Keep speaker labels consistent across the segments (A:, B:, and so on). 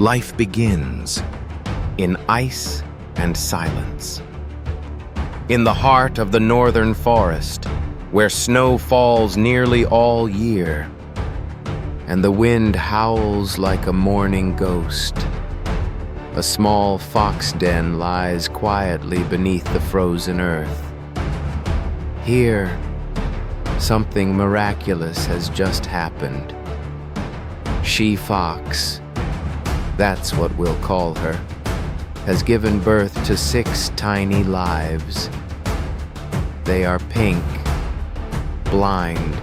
A: Life begins in ice and silence. In the heart of the northern forest, where snow falls nearly all year, and the wind howls like a mourning ghost, a small fox den lies quietly beneath the frozen earth. Here, something miraculous has just happened. She-fox, that's what we'll call her, has given birth to 6 tiny lives. They are pink, blind,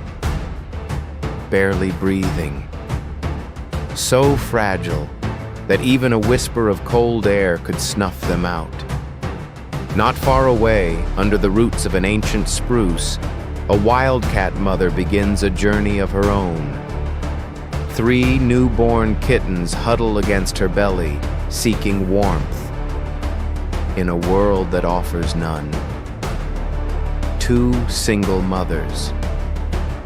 A: barely breathing, so fragile that even a whisper of cold air could snuff them out. Not far away, under the roots of an ancient spruce, a wildcat mother begins a journey of her own. 3 newborn kittens huddle against her belly, seeking warmth in a world that offers none. 2 single mothers,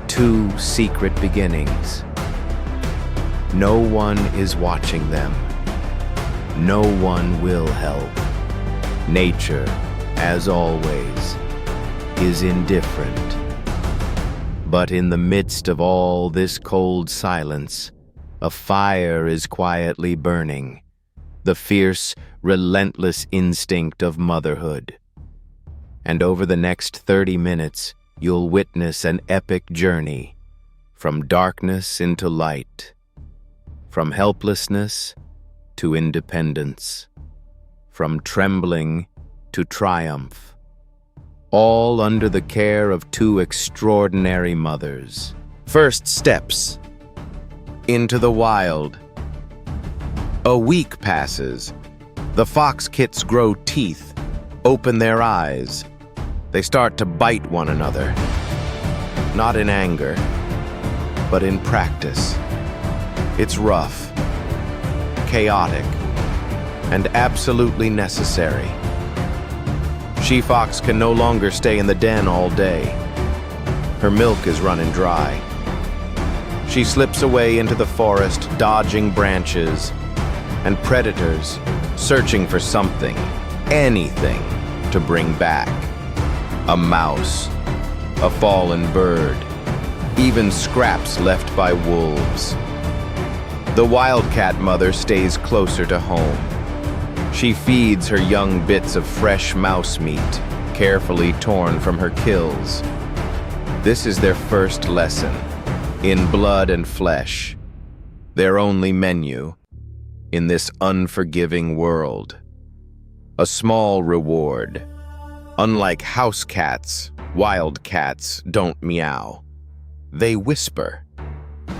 A: 2 secret beginnings. No one is watching them. No one will help. Nature, as always, is indifferent. But in the midst of all this cold silence, a fire is quietly burning, the fierce, relentless instinct of motherhood. And over the next 30 minutes, you'll witness an epic journey, from darkness into light, from helplessness to independence, from trembling to triumph, all under the care of 2 extraordinary mothers. First steps into the wild. A week passes. The fox kits grow teeth, open their eyes. They start to bite one another, not in anger, but in practice. It's rough, chaotic, and absolutely necessary. She-fox can no longer stay in the den all day. Her milk is running dry. She slips away into the forest, dodging branches and predators, searching for something, anything, to bring back. A mouse, a fallen bird, even scraps left by wolves. The wildcat mother stays closer to home. She feeds her young bits of fresh mouse meat, carefully torn from her kills. This is their first lesson, in blood and flesh, their only menu in this unforgiving world. A small reward. Unlike house cats, wildcats don't meow. They whisper.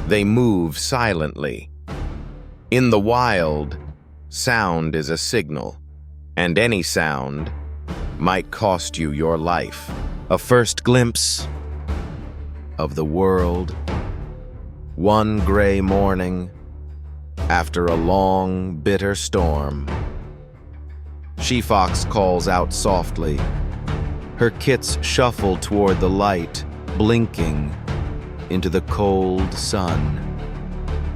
A: They move silently. In the wild, sound is a signal, and any sound might cost you your life. A first glimpse of the world. One gray morning, after a long, bitter storm. She-fox calls out softly. Her kits shuffle toward the light, blinking into the cold sun.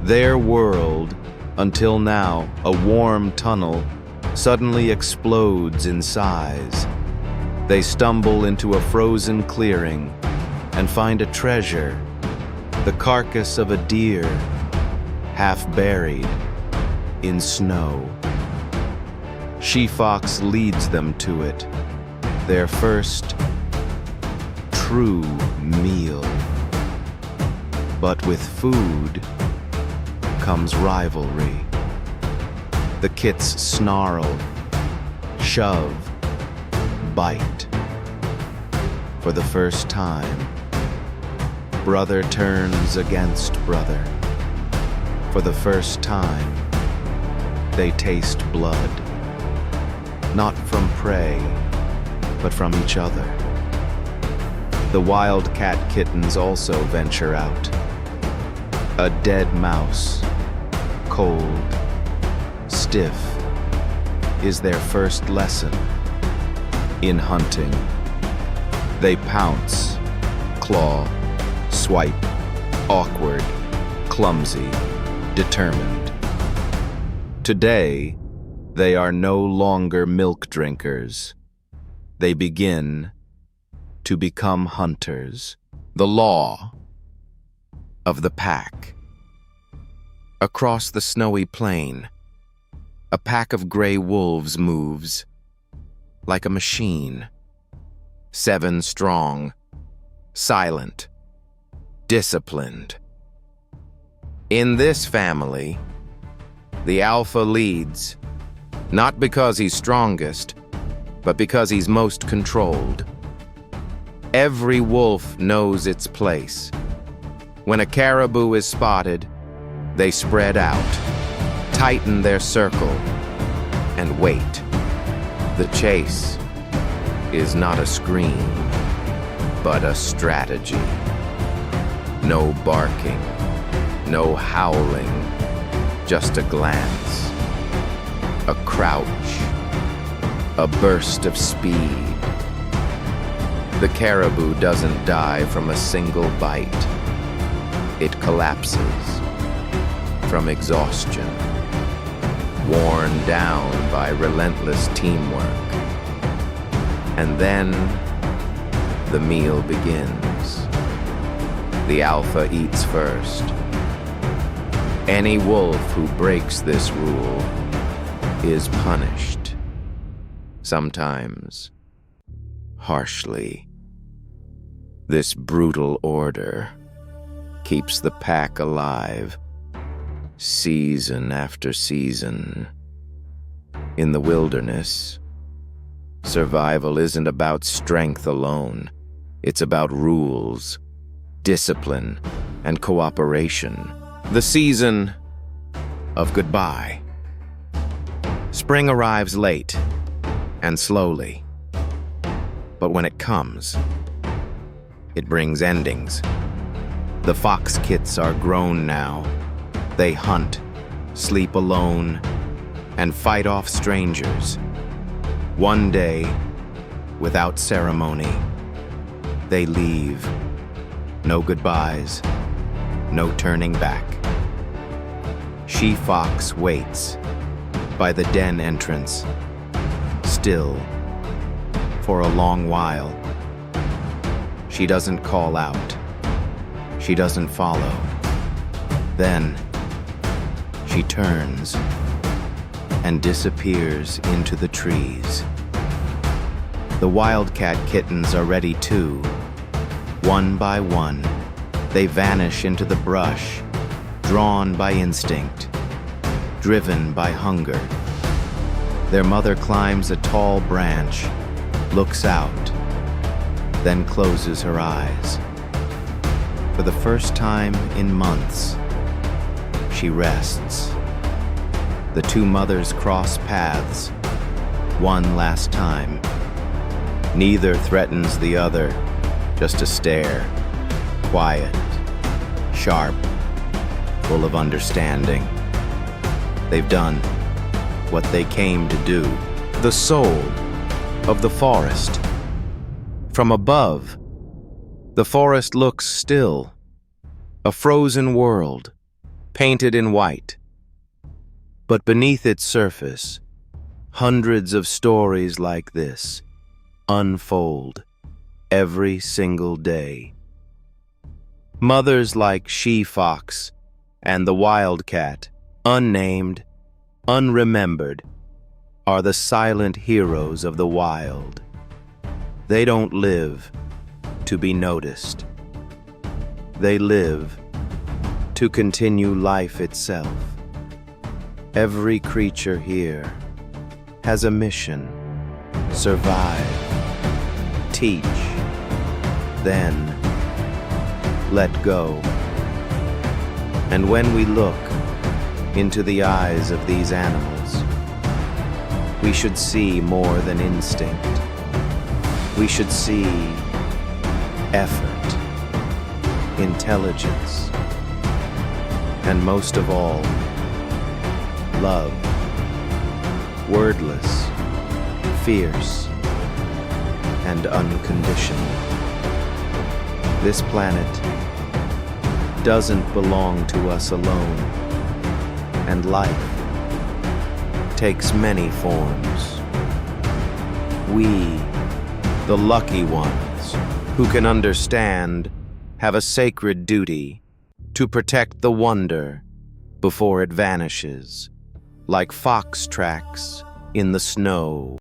A: Their world, until now a warm tunnel, suddenly explodes in size. They stumble into a frozen clearing and find a treasure, the carcass of a deer, half buried in snow. She-fox leads them to it, their first true meal. But with food comes rivalry. The kits snarl, shove, bite. For the first time, brother turns against brother. For the first time, they taste blood. Not from prey, but from each other. The wildcat kittens also venture out. A dead mouse, cold, stiff, is their first lesson in hunting. They pounce, claw, swipe, awkward, clumsy, determined. Today, they are no longer milk drinkers. They begin to become hunters. The law of the pack. Across the snowy plain, a pack of gray wolves moves like a machine. 7 strong, silent, disciplined. In this family, the alpha leads, not because he's strongest, but because he's most controlled. Every wolf knows its place. When a caribou is spotted, they spread out, tighten their circle, and wait. The chase is not a scream, but a strategy. No barking, no howling, just a glance, a crouch, a burst of speed. The caribou doesn't die from a single bite. It collapses from exhaustion, worn down by relentless teamwork. And then the meal begins. The alpha eats first. Any wolf who breaks this rule is punished, sometimes harshly. This brutal order keeps the pack alive, season after season. In the wilderness, survival isn't about strength alone. It's about rules, discipline, and cooperation. The season of goodbye. Spring arrives late and slowly. But when it comes, it brings endings. The fox kits are grown now. They hunt, sleep alone, and fight off strangers. One day, without ceremony, they leave. No goodbyes, no turning back. She-fox waits by the den entrance, still, for a long while. She doesn't call out. She doesn't follow. Then, she turns and disappears into the trees. The Wildcat kittens are ready too. One by one, they vanish into the brush, drawn by instinct, driven by hunger. Their mother climbs a tall branch, looks out, then closes her eyes. For the first time in months, she rests. The 2 mothers cross paths, one last time. Neither threatens the other, just a stare, quiet, sharp, full of understanding. They've done what they came to do. The soul of the forest. From above, the forest looks still, a frozen world, painted in white. But beneath its surface, hundreds of stories like this unfold every single day. Mothers like She-Fox and the Wildcat, unnamed, unremembered, are the silent heroes of the wild. They don't live to be noticed. They live to continue life itself. Every creature here has a mission: survive, teach, then let go. And when we look into the eyes of these animals, we should see more than instinct. We should see effort, intelligence, and most of all, love. Wordless, fierce, and unconditional. This planet doesn't belong to us alone, and life takes many forms. We, the lucky ones, who can understand, have a sacred duty to protect the wonder before it vanishes, like fox tracks in the snow.